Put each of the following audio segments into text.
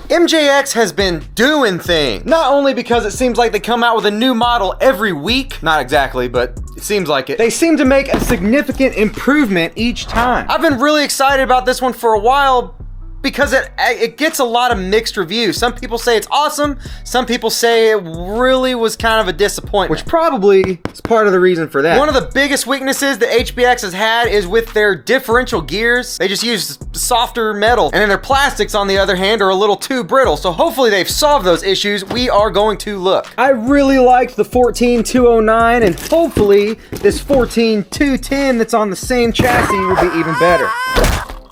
MJX has been doing things. Not only because it seems like they come out with a new model every week, not exactly, but it seems like it. They seem to make a significant improvement each time. I've been really excited about this one for a while because it gets a lot of mixed reviews. Some people say it's awesome. Some people say it really was kind of a disappointment, which probably is part of the reason for that. One of the biggest weaknesses that HBX has had is with their differential gears. They just use softer metal, and then their plastics, on the other hand, are a little too brittle. So hopefully they've solved those issues. We are going to look. I really liked the 14209, and hopefully this 14210 that's on the same chassis will be even better.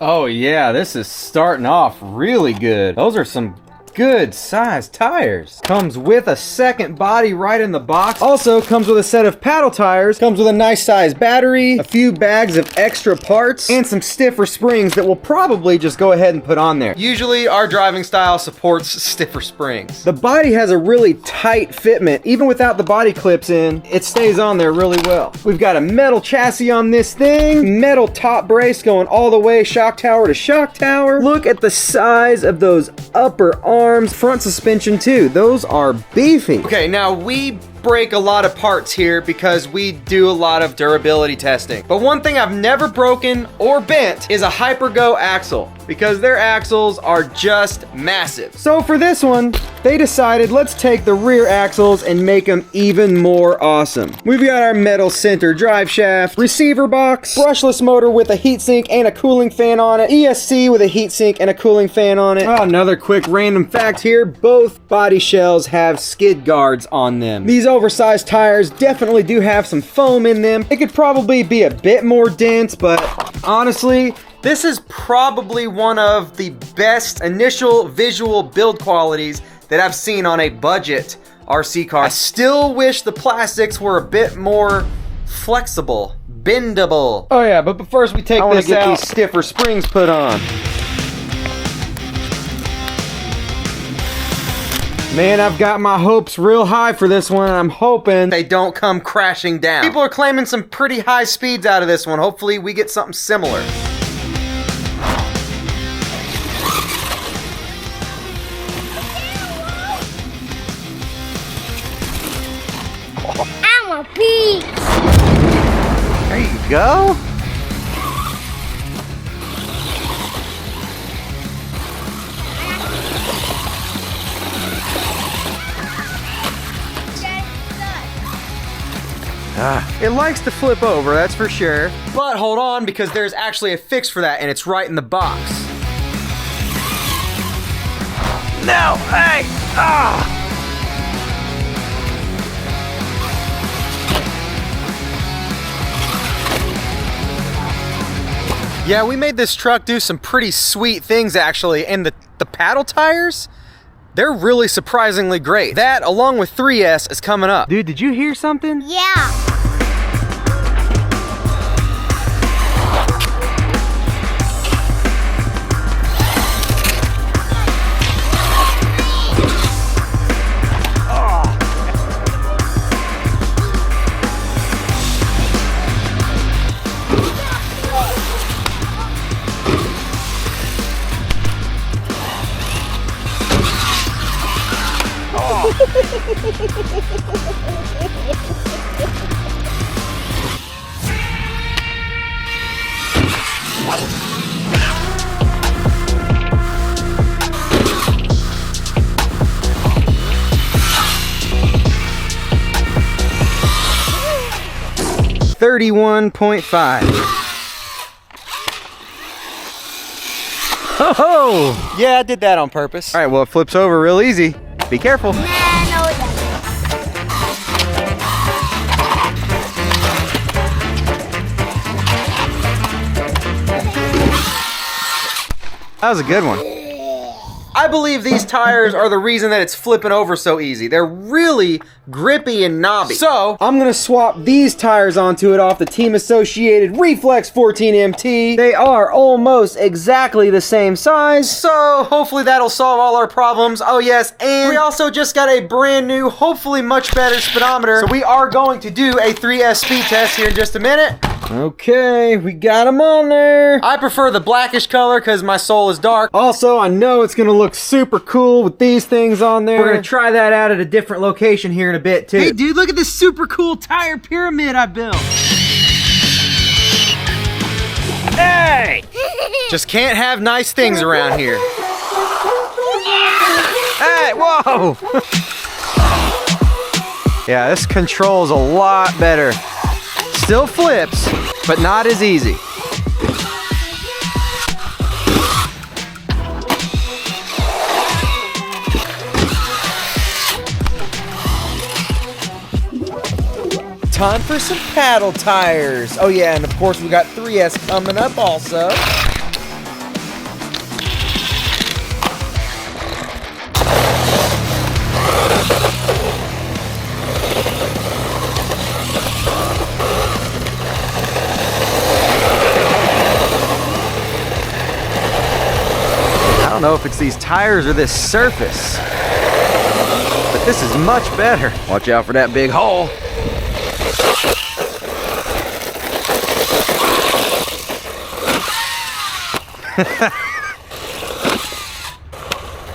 Oh yeah, this is starting off really good. Those are some good sized tires. Comes with a second body right in the box. Also comes with a set of paddle tires. Comes with a nice sized battery, a few bags of extra parts, and some stiffer springs that we'll probably just go ahead and put on there. Usually our driving style supports stiffer springs. The body has a really tight fitment. Even without the body clips in, it stays on there really well. We've got a metal chassis on this thing, metal top brace going all the way shock tower to shock tower. Look at the size of those upper arms. Front suspension too. Those are beefy. Okay, now we break a lot of parts here because we do a lot of durability testing. But one thing I've never broken or bent is a HyperGo axle, because their axles are just massive. So for this one, they decided let's take the rear axles and make them even more awesome. We've got our metal center drive shaft, receiver box, brushless motor with a heatsink and a cooling fan on it, ESC with a heatsink and a cooling fan on it. Oh, another quick random fact here, both body shells have skid guards on them. These oversized tires definitely do have some foam in them. It could probably be a bit more dense, but honestly, this is probably one of the best initial visual build qualities that I've seen on a budget RC car. I still wish the plastics were a bit more flexible, bendable. Oh yeah, but first we take this out. I want to get these stiffer springs put on. Man, I've got my hopes real high for this one, and I'm hoping they don't come crashing down. People are claiming some pretty high speeds out of this one. Hopefully we get something similar. I'm a beast. There you go. It likes to flip over, that's for sure. But hold on, because there's actually a fix for that, and it's right in the box. No! Hey! Ah! Yeah, we made this truck do some pretty sweet things, actually, and the paddle tires, they're really surprisingly great. That, along with 3S, is coming up. Dude, did you hear something? Yeah. $31.5. Oh, yeah, I did that on purpose. All right, well, it flips over real easy. Be careful. No, it doesn't. That was a good one. I believe these tires are the reason that it's flipping over so easy. They're really grippy and knobby. So I'm gonna swap these tires onto it off the Team Associated Reflex 14MT. They are almost exactly the same size, so hopefully that'll solve all our problems. Oh yes, and we also just got a brand new, hopefully much better speedometer. So we are going to do a 3S speed test here in just a minute. Okay, we got them on there. I prefer the blackish color because my soul is dark. Also, I know it's gonna look super cool with these things on there. We're gonna try that out at a different location here in a bit too. Hey dude, look at this super cool tire pyramid I built. Hey! Just can't have nice things around here. Hey, whoa! Yeah, this controls a lot better. Still flips, but not as easy. Time for some paddle tires. Oh yeah, and of course we got 3S coming up also. I don't know if it's these tires or this surface, but this is much better. Watch out for that big hole.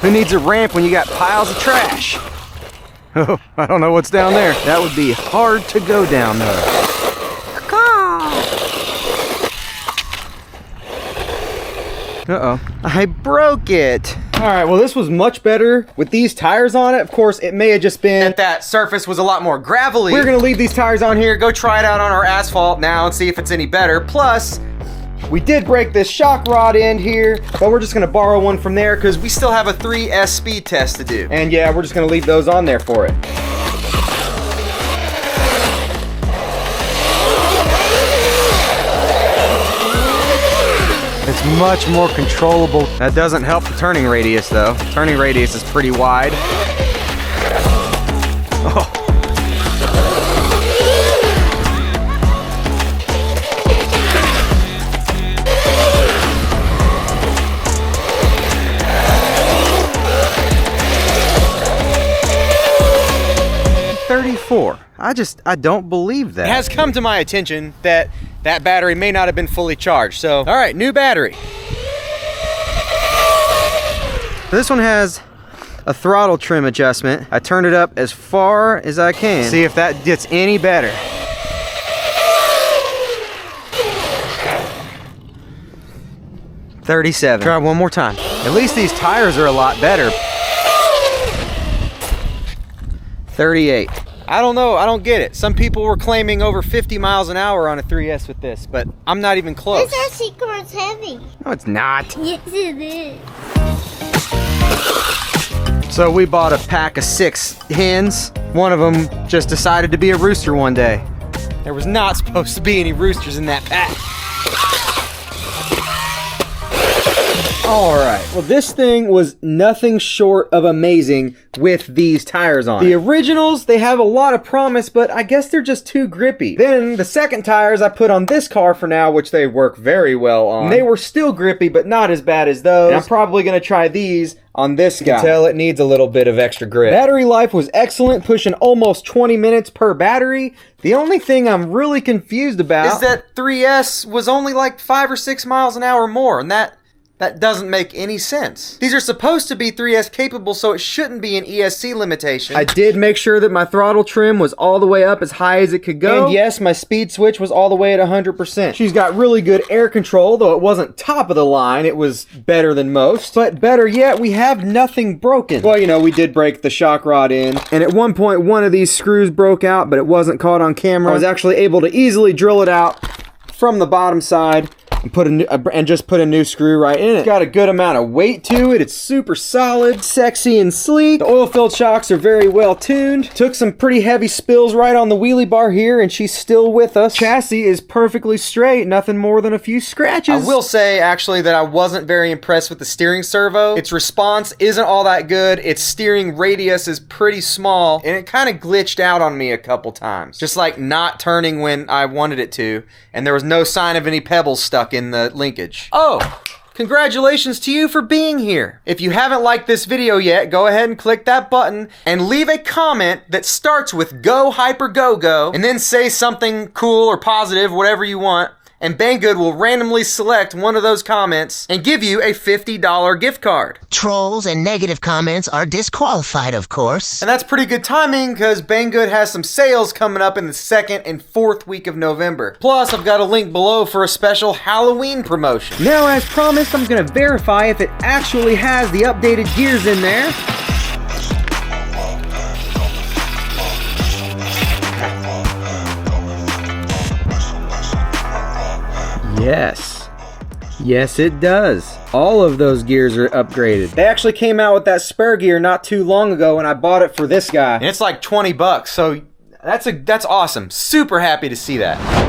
Who needs a ramp when you got piles of trash? Oh, I don't know what's down there. That would be hard to go down though. Uh-oh, I broke it. All right, well this was much better with these tires on it. Of course, it may have just been that surface was a lot more gravelly. We're gonna leave these tires on here, go try it out on our asphalt now and see if it's any better. Plus, we did break this shock rod end here, but we're just gonna borrow one from there because we still have a 3S speed test to do. And yeah, we're just gonna leave those on there for it. It's much more controllable. That doesn't help the turning radius though. Turning radius is pretty wide. Oh. I don't believe that. It has come to my attention that that battery may not have been fully charged. So, all right, new battery. This one has a throttle trim adjustment. I turned it up as far as I can. See if that gets any better. $37. Try one more time. At least these tires are a lot better. $38. I don't know, I don't get it. Some people were claiming over 50 miles an hour on a 3S with this, but I'm not even close. This actually car's heavy. No, it's not. Yes, it is. So we bought a pack of 6 hens. One of them just decided to be a rooster one day. There was not supposed to be any roosters in that pack. All right, well this thing was nothing short of amazing with these tires on. The originals, they have a lot of promise, but I guess they're just too grippy. Then the second tires I put on this car for now, which they work very well on. They were still grippy, but not as bad as those. And I'm probably gonna try these on this guy. You can tell it needs a little bit of extra grip. Battery life was excellent, pushing almost 20 minutes per battery. The only thing I'm really confused about is that 3S was only like 5 or 6 miles an hour more, and that doesn't make any sense. These are supposed to be 3S capable, so it shouldn't be an ESC limitation. I did make sure that my throttle trim was all the way up as high as it could go. And yes, my speed switch was all the way at 100%. She's got really good air control, though it wasn't top of the line. It was better than most. But better yet, we have nothing broken. Well, you know, we did break the shock rod in. And at one point, one of these screws broke out, but it wasn't caught on camera. I was actually able to easily drill it out from the bottom side and just put a new screw right in it. It's got a good amount of weight to it. It's super solid, sexy and sleek. The oil-filled shocks are very well tuned. Took some pretty heavy spills right on the wheelie bar here, and she's still with us. Chassis is perfectly straight, nothing more than a few scratches. I will say, actually, that I wasn't very impressed with the steering servo. Its response isn't all that good. Its steering radius is pretty small, and it kind of glitched out on me a couple times. Just like not turning when I wanted it to, and there was no sign of any pebbles stuck in the linkage. Oh! Congratulations to you for being here. If you haven't liked this video yet, go ahead and click that button and leave a comment that starts with Go HyperGo Go, and then say something cool or positive, whatever you want, and Banggood will randomly select one of those comments and give you a $50 gift card. Trolls and negative comments are disqualified, of course. And that's pretty good timing because Banggood has some sales coming up in the 2nd and 4th week of November. Plus, I've got a link below for a special Halloween promotion. Now, as promised, I'm gonna verify if it actually has the updated gears in there. Yes. Yes, it does. All of those gears are upgraded. They actually came out with that spare gear not too long ago, and I bought it for this guy. And it's like 20 bucks, so that's awesome. Super happy to see that.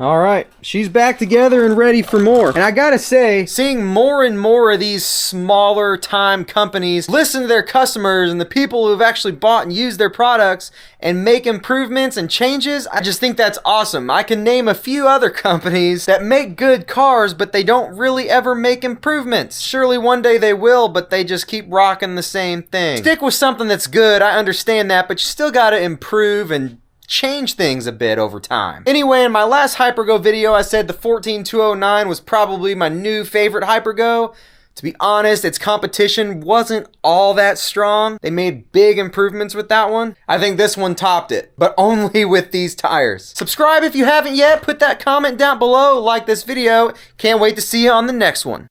All right, she's back together and ready for more. And I gotta say, seeing more and more of these smaller time companies listen to their customers and the people who've actually bought and used their products and make improvements and changes, I just think that's awesome. I can name a few other companies that make good cars, but they don't really ever make improvements. Surely one day they will, but they just keep rocking the same thing. Stick with something that's good, I understand that, but you still gotta improve and change things a bit over time. Anyway, in my last HyperGo video, I said the 14209 was probably my new favorite HyperGo. To be honest, its competition wasn't all that strong. They made big improvements with that one. I think this one topped it, but only with these tires. Subscribe if you haven't yet, put that comment down below, like this video. Can't wait to see you on the next one.